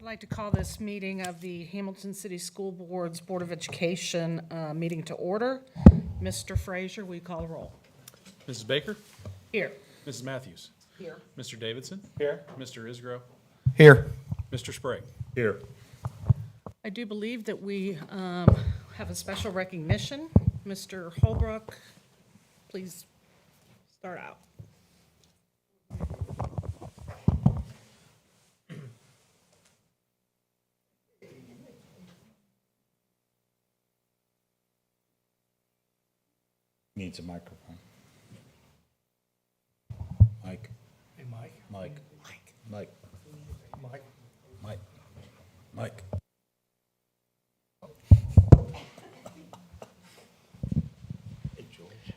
I'd like to call this meeting of the Hamilton City School Board's Board of Education meeting to order. Mr. Frazier, will you call the roll? Mrs. Baker? Here. Mrs. Matthews? Here. Mr. Davidson? Here. Mr. Isgro? Here. Mr. Sprague? Here. I do believe that we have a special recognition. Mr. Holbrook, please start out. Needs a microphone. Mike. Hey, Mike. Mike. Mike. Mike. Mike. Mike. Hey, George.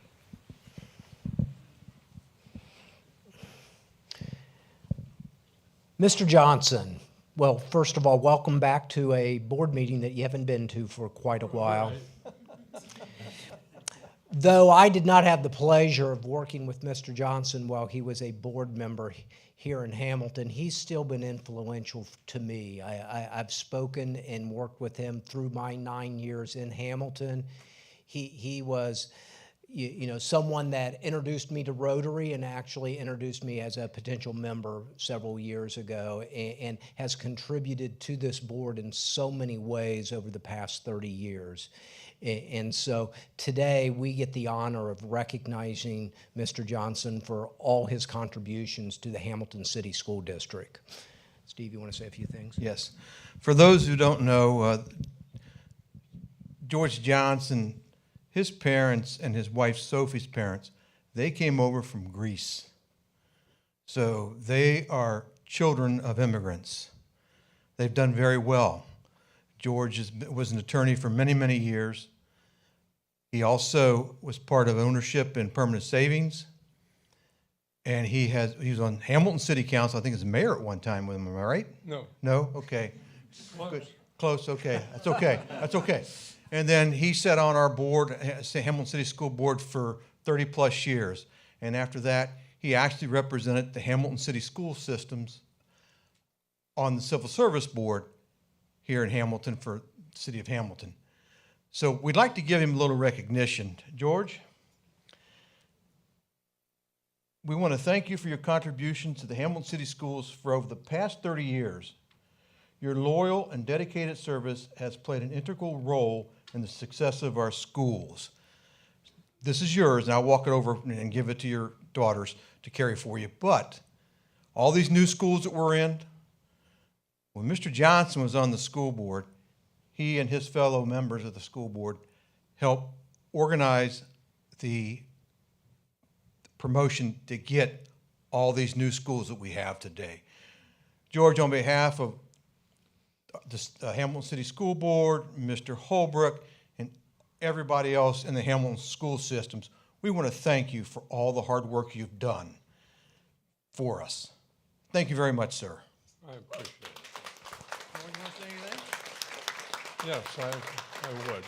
Mr. Johnson, well, first of all, welcome back to a board meeting that you haven't been to for quite a while. Though I did not have the pleasure of working with Mr. Johnson while he was a board member here in Hamilton, he's still been influential to me. I've spoken and worked with him through my 9 years in Hamilton. He was, you know, someone that introduced me to Rotary and actually introduced me as a potential member several years ago, and has contributed to this board in so many ways over the past 30 years. And so today we get the honor of recognizing Mr. Johnson for all his contributions to the Hamilton City School District. Steve, you want to say a few things? Yes. For those who don't know, George Johnson, his parents and his wife Sophie's parents, they came over from Greece. So they are children of immigrants. They've done very well. George was an attorney for many, many years. He also was part of ownership in Permanent Savings. And he was on Hamilton City Council, I think as mayor at one time with him, am I right? No. No? Okay. Close. Good. Close, okay. That's okay. That's okay. And then he sat on our board, Hamilton City School Board, for 30-plus years. And after that, he actually represented the Hamilton City School Systems on the Civil Service Board here in Hamilton for the city of Hamilton. So we'd like to give him a little recognition. George, we want to thank you for your contribution to the Hamilton City Schools for over the past 30 years. Your loyal and dedicated service has played an integral role in the success of our schools. This is yours, and I'll walk it over and give it to your daughters to carry for you. But all these new schools that we're in, when Mr. Johnson was on the school board, he and his fellow members of the school board helped organize the promotion to get all these new schools that we have today. George, on behalf of the Hamilton City School Board, Mr. Holbrook, and everybody else in the Hamilton school systems, we want to thank you for all the hard work you've done for us. Thank you very much, sir. I appreciate it. Anyone want to say anything? Yes, I would.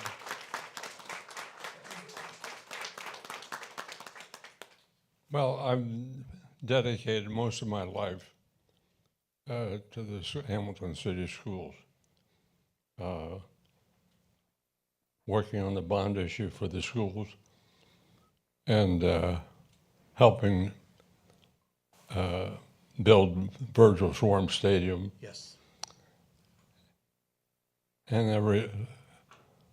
Well, I've dedicated most of my life to the Hamilton City Schools, working on the bond issue for the schools and helping build Virgil Swarm Stadium Yes. and a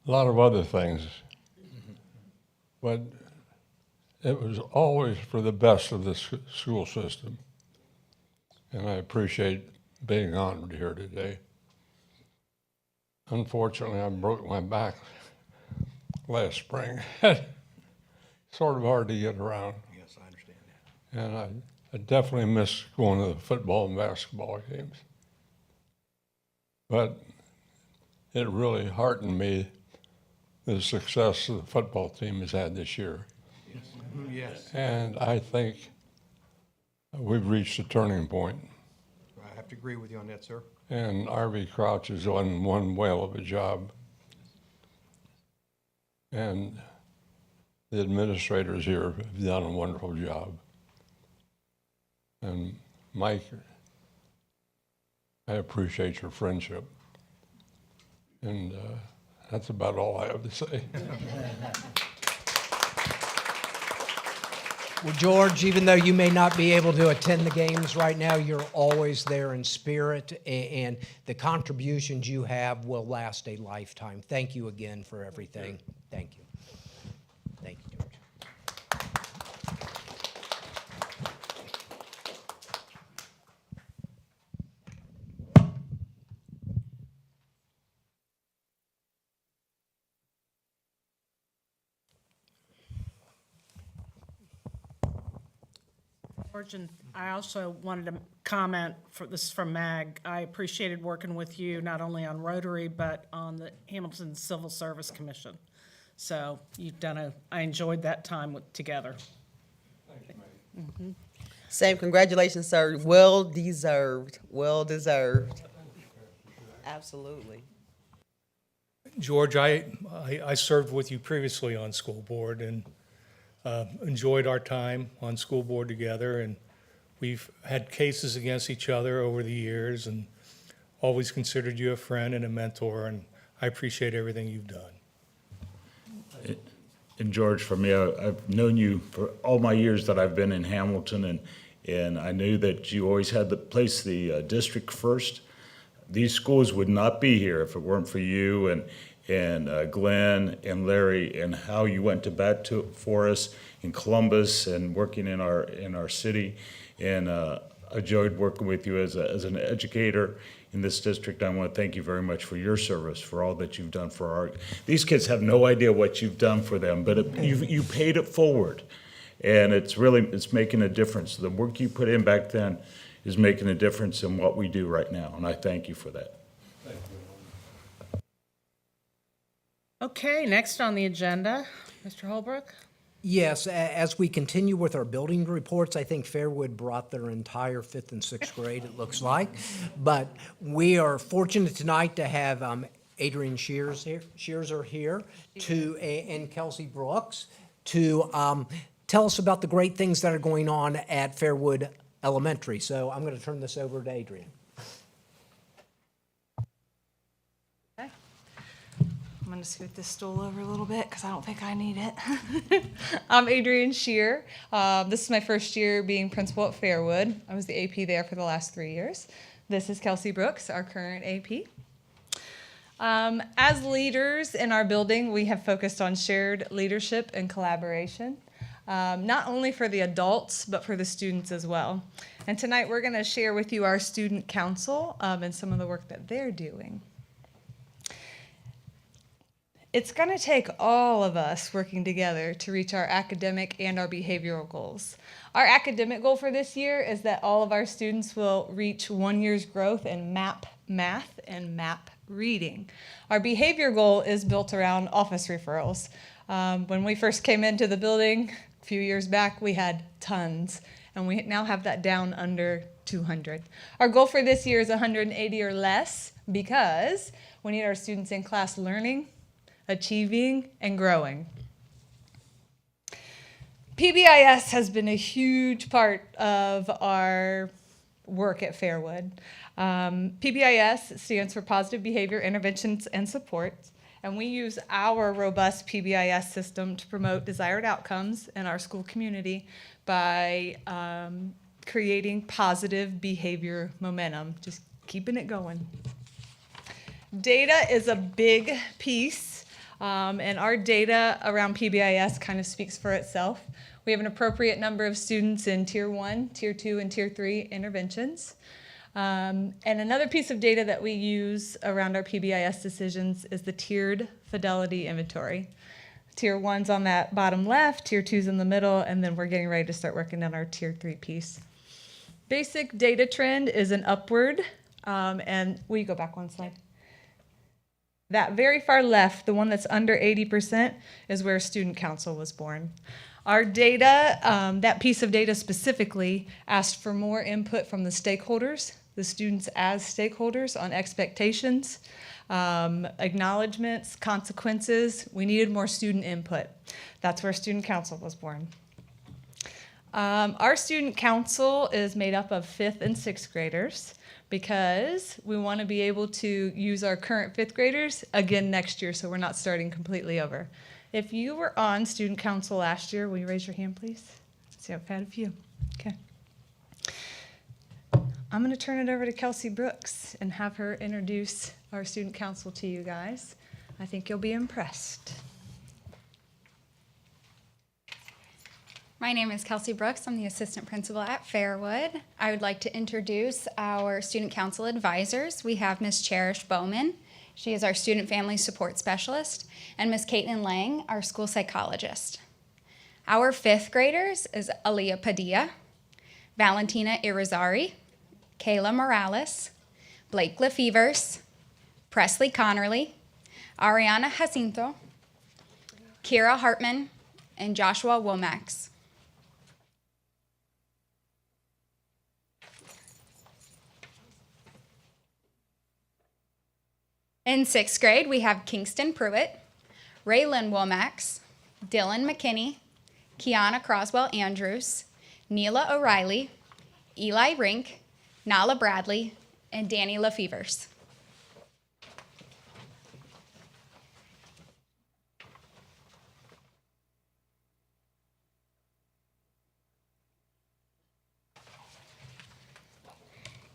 lot of other things. But it was always for the best of the school system. And I appreciate being honored here today. Unfortunately, I broke my back last spring. Sort of hard to get around. Yes, I understand that. And I definitely miss going to the football and basketball games. But it really heartened me, the success the football team has had this year. Yes, And I think we've reached a turning point. I have to agree with you on that, sir. And R.V. Crouch has done one whale of a job. And the administrators here have done a wonderful job. And Mike I appreciate your friendship. And that's about all I have to say. Well, George, even though you may not be able to attend the games right now, you're always there in spirit, and the contributions you have will last a lifetime. Thank you again for everything. Thank you. Thank you, George. George, and I also wanted to comment, for this is from Mag, I appreciated working with you not only on Rotary, but on the Hamilton Civil Service Commission. So you've done I enjoyed that time together. Same, congratulations, sir. Well deserved, well deserved. Absolutely. George, I served with you previously on school board and enjoyed our time on school board together. And we've had cases against each other over the years and always considered you a friend and a mentor. And I appreciate everything you've done. And George, for me, I've known you for all my years that I've been in Hamilton, and I knew that you always had to place the district first. These schools would not be here if it weren't for you and Glenn and Larry, and how you went to bat for us in Columbus and working in our city. And I enjoyed working with you as an educator in this district. I want to thank you very much for your service, for all that you've done for these kids have no idea what you've done for them, but you paid it forward. And it's making a difference. The work you put in back then is making a difference in what we do right now, and I thank you for that. Okay, next on the agenda, Mr. Holbrook. Yes, as we continue with our building reports, I think Fairwood brought their entire 5th and 6th grade, it looks like. But we are fortunate tonight to have Adrian Shears here, and Kelsey Brooks to tell us about the great things that are going on at Fairwood Elementary. So I'm going to turn this over to Adrian. I'm going to scoot this stool over a little bit because I don't think I need it. I'm Adrian Shear. This is my first year being principal at Fairwood. I was the AP there for the last 3 years. This is Kelsey Brooks, our current AP. As leaders in our building, we have focused on shared leadership and collaboration, not only for the adults, but for the students as well. And tonight we're going to share with you our student council and some of the work that they're doing. It's going to take all of us working together to reach our academic and our behavioral goals. Our academic goal for this year is that all of our students will reach 1 year's growth in MAP math and MAP reading. Our behavior goal is built around office referrals. When we first came into the building a few years back, we had tons, and we now have that down under 200. Our goal for this year is 180 or less because we need our students in class learning, achieving, and growing. PBIS has been a huge part of our work at Fairwood. PBIS stands for Positive Behavior Interventions and Supports, and we use our robust PBIS system to promote desired outcomes in our school community by creating positive behavior momentum, just keeping it going. Data is a big piece. And our data around PBIS kind of speaks for itself. We have an appropriate number of students in Tier 1, Tier 2, and Tier 3 interventions. And another piece of data that we use around our PBIS decisions is the tiered fidelity inventory. Tier 1's on that bottom left, Tier 2's in the middle, and then we're getting ready to start working on our Tier 3 piece. Basic data trend is an upward, and will you go back one slide? That very far left, the one that's under 80%, is where student council was born. Our data, that piece of data specifically, asked for more input from the stakeholders, the students as stakeholders on expectations, acknowledgments, consequences. We needed more student input. That's where student council was born. Our student council is made up of 5th and 6th graders because we want to be able to use our current 5th graders again next year, so we're not starting completely over. If you were on student council last year, will you raise your hand, please? See, I've had a few. Okay. I'm going to turn it over to Kelsey Brooks and have her introduce our student council to you guys. I think you'll be impressed. My name is Kelsey Brooks. I'm the assistant principal at Fairwood. I would like to introduce our student council advisors. We have Ms. Cherish Bowman. She is our student family support specialist, and Ms. Caitlin Lang, our school psychologist. Our 5th graders is Aaliyah Padilla, Valentina Irizarry, Kayla Morales, Blake Lefevers, Presley Connerly, Ariana Jacinto, Kira Hartman, and Joshua Womax. In 6th grade, we have Kingston Pruitt, Raylan Womax, Dylan McKinney, Kiana Croswell Andrews, Neela O'Reilly, Eli Rink, Nala Bradley, and Danny Lefevers.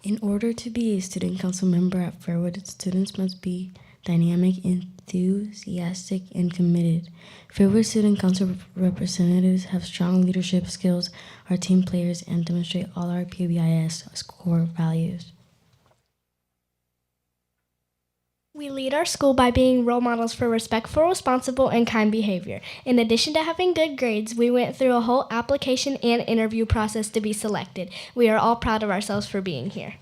In order to be a student council member at Fairwood, students must be dynamic, enthusiastic, and committed. Fairwood Student Council representatives have strong leadership skills, are team players, and demonstrate all our PBIS core values. We lead our school by being role models for respectful, responsible, and kind behavior. In addition to having good grades, we went through a whole application and interview process to be selected. We are all proud of ourselves for being here.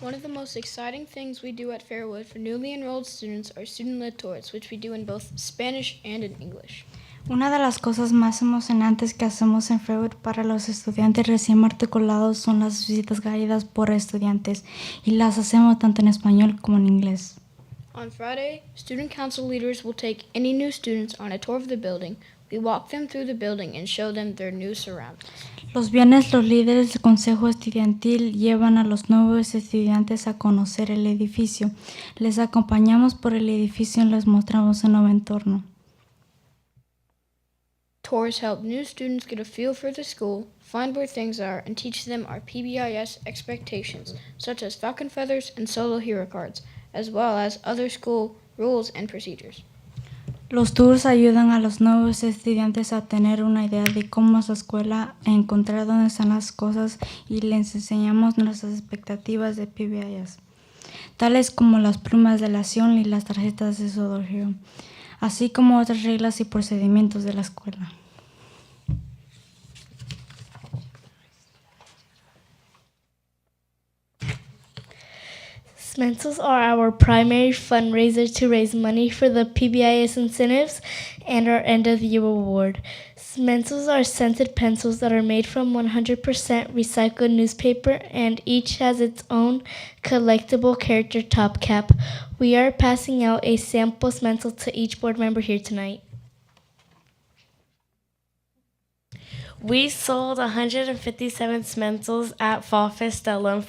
One of the most exciting things we do at Fairwood for newly enrolled students are student-led tours, which we do in both Spanish and in English. Una de las cosas más emocionantes que hacemos en Fairwood para los estudiantes recién matriculados son las visitas guiadas por estudiantes y las hacemos tanto en español como en inglés. On Friday, student council leaders will take any new students on a tour of the building. We walk them through the building and show them their new surroundings. Los viernes los líderes del consejo estudiantil llevan a los nuevos estudiantes a conocer el edificio. Les acompañamos por el edificio y les mostramos el nuevo entorno. Tours help new students get a feel for the school, find where things are, and teach them our PBIS expectations, such as Falcon Feathers and Solo Hero cards, as well as other school rules and procedures. Los tours ayudan a los nuevos estudiantes a tener una idea de cómo es la escuela, a encontrar dónde están las cosas y les enseñamos nuestras expectativas de PBIS, tales como las plumas de la acción y las tarjetas de Solo Hero, así como otras reglas y procedimientos de la escuela. Smencils are our primary fundraiser to raise money for the PBIS incentives and our end-of-the-year award. Smencils are scented pencils that are made from 100% recycled newspaper and each has its own collectible character top cap. We are passing out a sample Smencil to each board member here tonight. We sold 157 Smencils at Fall Fest alone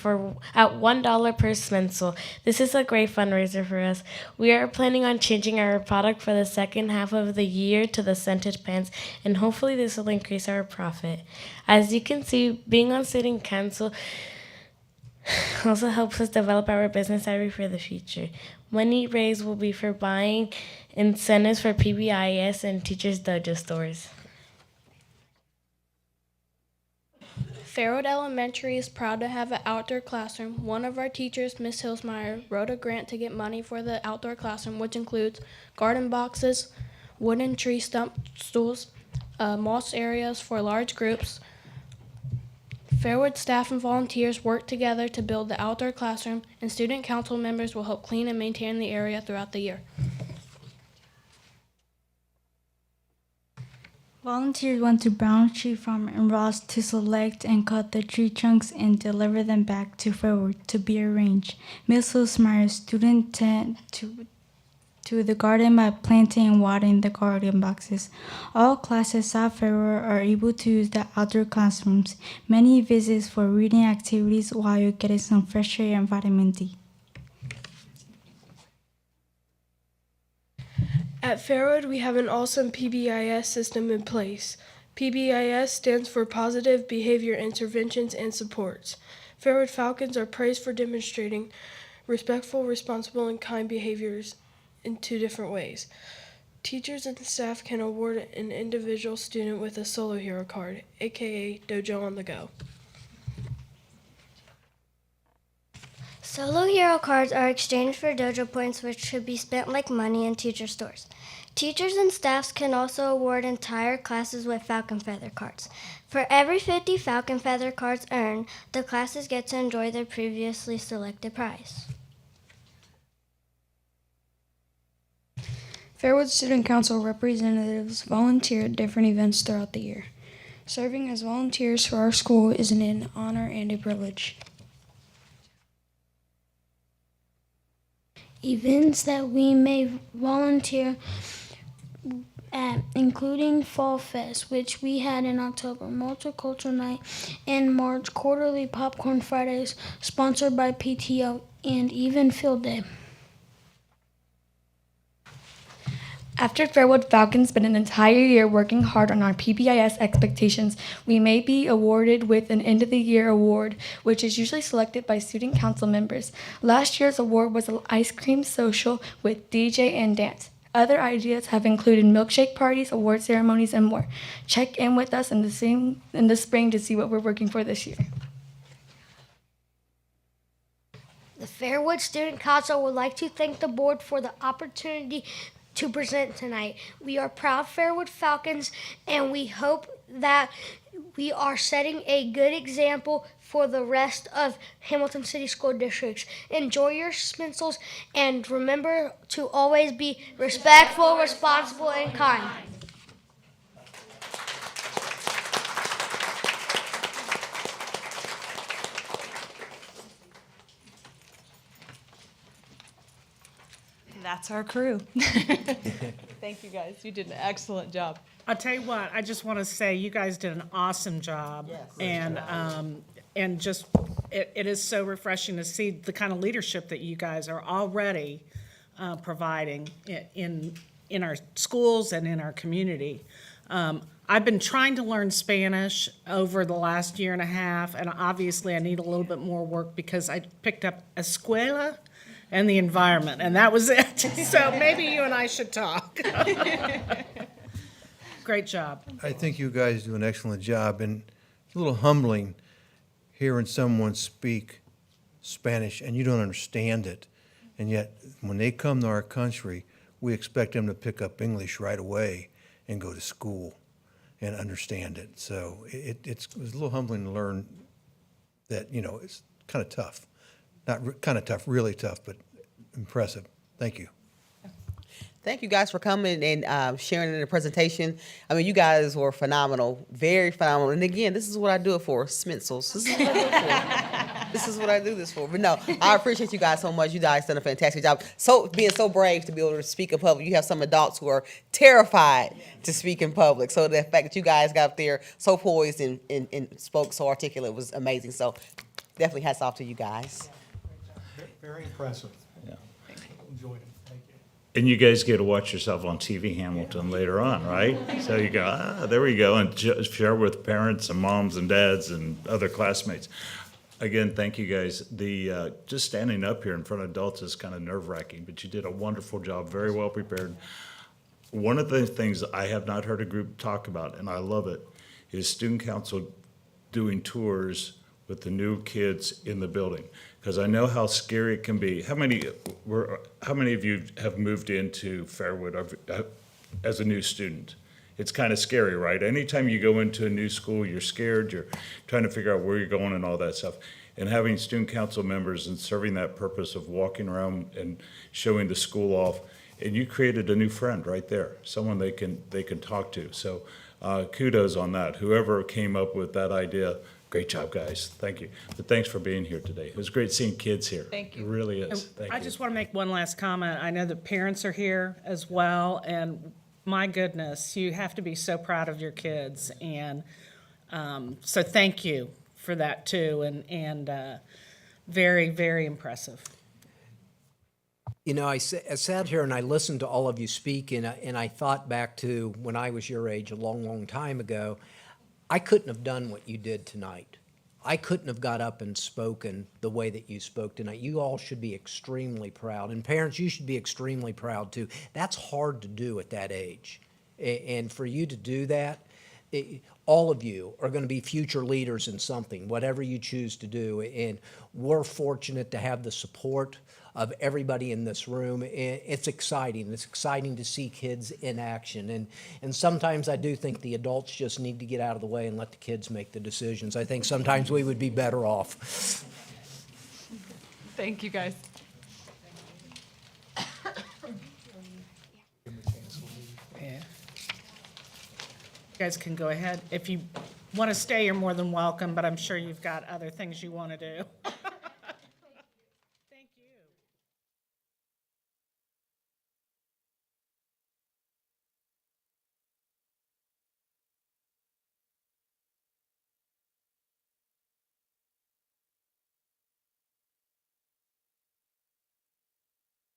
at $1 per Smencil. This is a great fundraiser for us. We are planning on changing our product for the second half of the year to the scented pens, and hopefully this will increase our profit. As you can see, being on student council also helps us develop our business idea for the future. Money raised will be for buying incentives for PBIS and Teachers Dojo stores. Fairwood Elementary is proud to have an outdoor classroom. One of our teachers, Ms. Hilsmeyer, wrote a grant to get money for the outdoor classroom, which includes garden boxes, wooden tree stump stools, moss areas for large groups. Fairwood staff and volunteers work together to build the outdoor classroom, and student council members will help clean and maintain the area throughout the year. Volunteers went to Brown Tree Farm and Ross to select and cut the tree trunks and deliver them back to Fairwood to be arranged. Ms. Hilsmeyer, student to the garden by planting and watering the garden boxes. All classes at Fairwood are able to use the outdoor classrooms. Many visits for reading activities while you're getting some fresh air and vitamin D. At Fairwood, we have an awesome PBIS system in place. PBIS stands for Positive Behavior Interventions and Supports. Fairwood Falcons are praised for demonstrating respectful, responsible, and kind behaviors in 2 different ways. Teachers and staff can award an individual student with a Solo Hero card, aka Dojo on the Go. Solo Hero cards are exchanged for dojo points, which should be spent like money in teacher stores. Teachers and staffs can also award entire classes with Falcon Feather cards. For every 50 Falcon Feather cards earned, the classes get to enjoy their previously selected prize. Fairwood Student Council representatives volunteer at different events throughout the year. Serving as volunteers for our school is an honor and a privilege. Events that we may volunteer at, including Fall Fest, which we had in October, Multicultural Night in March, Quarterly Popcorn Fridays, sponsored by PTO, and even Field Day. After Fairwood Falcons spent an entire year working hard on our PBIS expectations, we may be awarded with an end-of-the-year award, which is usually selected by student council members. Last year's award was an ice cream social with DJ and dance. Other ideas have included milkshake parties, award ceremonies, and more. Check in with us in the spring to see what we're working for this year. The Fairwood Student Council would like to thank the board for the opportunity to present tonight. We are proud Fairwood Falcons, and we hope that we are setting a good example for the rest of Hamilton City School Districts. Enjoy your Sminsels, and remember to always be respectful, responsible, and kind. That's our crew. Thank you, guys. You did an excellent job. I'll tell you what, I just want to say, you guys did an awesome job. And just, it is so refreshing to see the kind of leadership that you guys are already providing in our schools and in our community. I've been trying to learn Spanish over the last year and a half, and obviously I need a little bit more work because I picked up escuela and the environment, and that was it. So maybe you and I should talk. Great job. I think you guys do an excellent job, and it's a little humbling hearing someone speak Spanish and you don't understand it. And yet, when they come to our country, we expect them to pick up English right away and go to school and understand it. So it was a little humbling to learn that, it's kind of tough. Not kind of tough, really tough, but impressive. Thank you. Thank you guys for coming and sharing in the presentation. I mean, you guys were phenomenal, very phenomenal. And again, this is what I do it for, Sminsels. This is what I do it for. This is what I do this for. But no, I appreciate you guys so much. You guys done a fantastic job. Being so brave to be able to speak in public. You have some adults who are terrified to speak in public. So the fact that you guys got up there so poised and spoke so articulate was amazing. So definitely hats off to you guys. Very impressive. Yeah. Enjoyed it. Thank you. And you guys get to watch yourself on TV Hamilton later on, right? So you go, there we go, and share with parents and moms and dads and other classmates. Again, thank you guys. Just standing up here in front of adults is kind of nerve-wracking, but you did a wonderful job, very well prepared. One of the things I have not heard a group talk about, and I love it, is student council doing tours with the new kids in the building. Because I know how scary it can be. How many of you have moved into Fairwood as a new student? It's kind of scary, right? Anytime you go into a new school, you're scared, you're trying to figure out where you're going and all that stuff. And having student council members and serving that purpose of walking around and showing the school off, and you created a new friend right there, someone they can talk to. So kudos on that. Whoever came up with that idea, Great job, guys. Thank you. But thanks for being here today. It was great seeing kids here. Thank you. It really is. Thank you. I just want to make one last comment. I know that parents are here as well, and my goodness, you have to be so proud of your kids. And so thank you for that too, and very, very impressive. You know, I sat here and I listened to all of you speak, and I thought back to when I was your age a long, long time ago. I couldn't have done what you did tonight. I couldn't have got up and spoken the way that you spoke tonight. You all should be extremely proud. And parents, you should be extremely proud too. That's hard to do at that age. And for you to do that, all of you are going to be future leaders in something, whatever you choose to do. And we're fortunate to have the support of everybody in this room. It's exciting. It's exciting to see kids in action. And sometimes I do think the adults just need to get out of the way and let the kids make the decisions. I think sometimes we would be better off. Thank you, guys. Yeah. You guys can go ahead. If you want to stay, you're more than welcome, but I'm sure you've got other things you want to do.